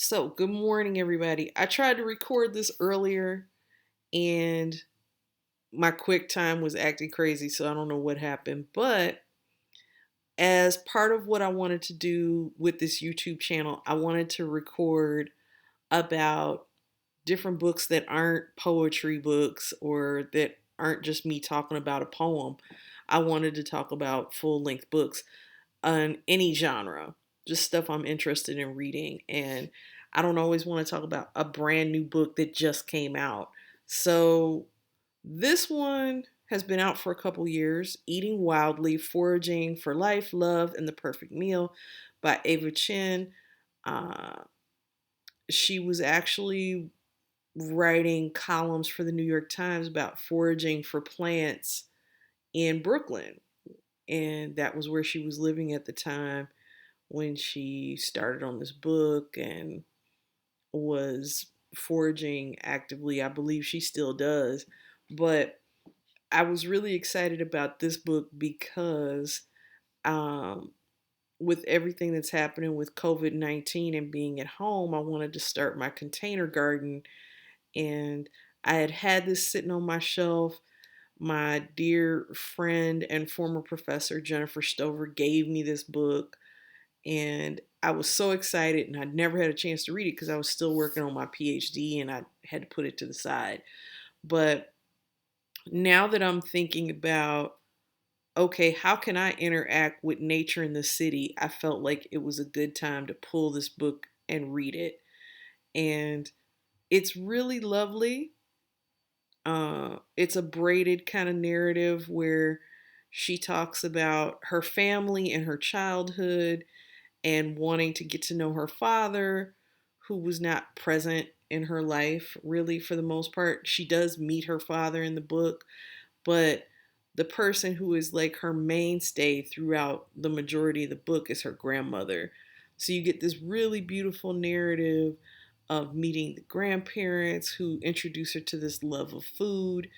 So, good morning, everybody. I tried to record this earlier and my QuickTime was acting crazy, so I don't know what happened. But as part of what I wanted to do with this YouTube channel, I wanted to record about different books that aren't poetry books or that aren't just me talking about a poem. I wanted to talk about full length books on any genre, just stuff I'm interested in reading. And I don't always want to talk about a brand new book that just came out. So this one has been out for a couple years. Eating Wildly, Foraging for Life, Love, and the Perfect Meal by Ava Chin. Uh, she was actually writing columns for the New York Times about foraging for plants in Brooklyn. And that was where she was living at the time when she started on this book and was foraging actively. I believe she still does. But I was really excited about this book because um, with everything that's happening with COVID-19 and being at home, I wanted to start my container garden. And I had this sitting on my shelf. My dear friend and former professor, Jennifer Stover, gave me this book and I was so excited, and I'd never had a chance to read it because I was still working on my PhD and I had to put it to the side. But now that I'm thinking about, okay, how can I interact with nature in the city? I felt like it was a good time to pull this book and read it. And it's really lovely. It's a braided kind of narrative where she talks about her family and her childhood and wanting to get to know her father, who was not present in her life really for the most part. She does meet her father in the book, but the person who is like her mainstay throughout the majority of the book is her grandmother. So you get this really beautiful narrative of meeting the grandparents who introduce her to this love of food,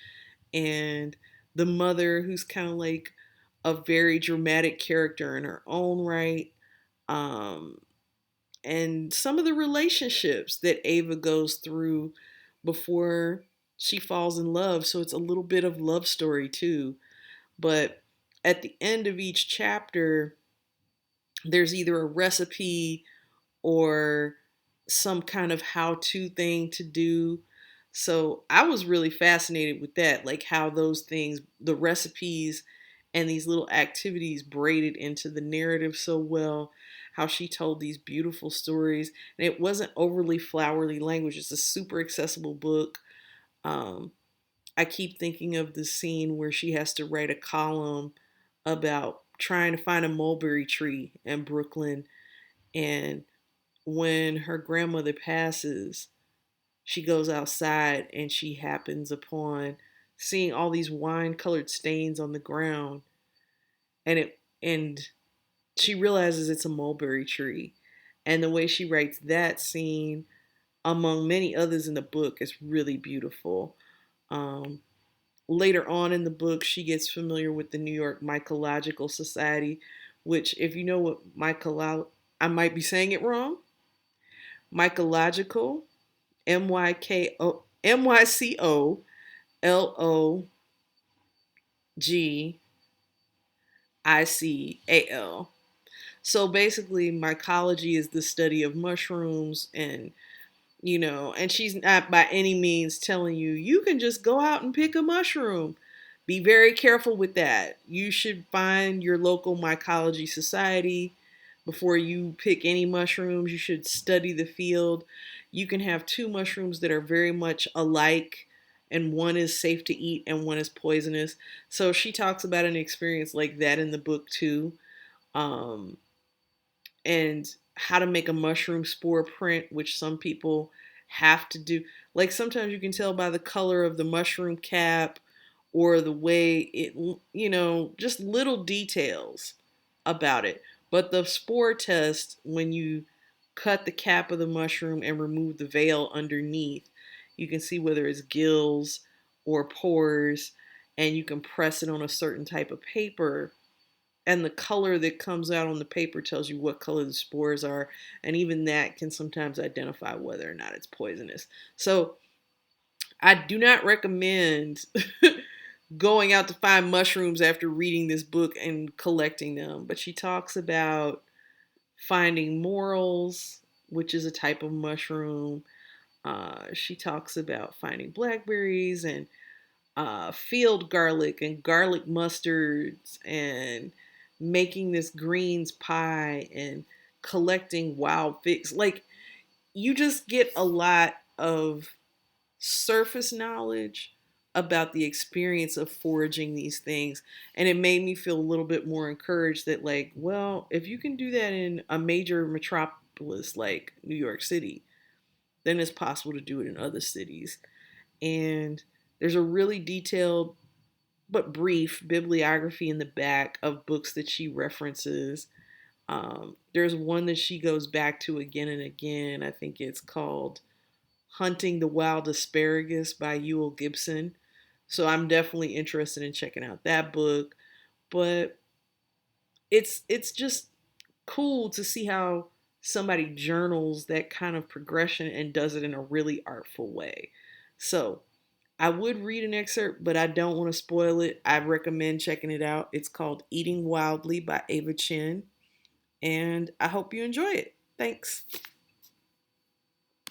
and the mother who's kind of like a very dramatic character in her own right. Um, and some of the relationships that Ava goes through before she falls in love. So it's a little bit of love story too. But at the end of each chapter, there's either a recipe or some kind of how to thing to do. So I was really fascinated with that, like how those things, the recipes and these little activities braided into the narrative so well, how she told these beautiful stories. And it wasn't overly flowery language, it's a super accessible book. Um, I keep thinking of the scene where she has to write a column about trying to find a mulberry tree in Brooklyn. And when her grandmother passes, she goes outside and she happens upon seeing all these wine colored stains on the ground, and she realizes it's a mulberry tree. And the way she writes that scene, among many others in the book, is really beautiful. um, Later on in the book, she gets familiar with the New York Mycological Society, which, if you know what I might be saying it wrong. Mycological, MycoloGical. So basically, mycology is the study of mushrooms, and she's not by any means telling you you can just go out and pick a mushroom. Be very careful with that. You should find your local mycology society before you pick any mushrooms. You should study the field. You can have two mushrooms that are very much alike, and one is safe to eat and one is poisonous. So she talks about an experience like that in the book too. Um, and how to make a mushroom spore print, which some people have to do. Like sometimes you can tell by the color of the mushroom cap or the way it, just little details about it. But the spore test, when you cut the cap of the mushroom and remove the veil underneath, you can see whether it's gills or pores, and you can press it on a certain type of paper and the color that comes out on the paper tells you what color the spores are, and even that can sometimes identify whether or not it's poisonous. So I do not recommend going out to find mushrooms after reading this book and collecting them, but she talks about finding morels, which is a type of mushroom. She talks about finding blackberries and field garlic and garlic mustards and making this greens pie and collecting wild figs. Like, you just get a lot of surface knowledge about the experience of foraging these things, and it made me feel a little bit more encouraged that, like, well, if you can do that in a major metropolis like New York City, then it's possible to do it in other cities. And there's a really detailed but brief bibliography in the back of books that she references. There's one that she goes back to again and again. I think it's called Hunting the Wild Asparagus by Ewell Gibson. So I'm definitely interested in checking out that book. But it's just cool to see how somebody journals that kind of progression and does it in a really artful way. So I would read an excerpt, but I don't want to spoil it. I recommend checking it out. It's called Eating Wildly by Ava Chin, and I hope you enjoy it. Thanks.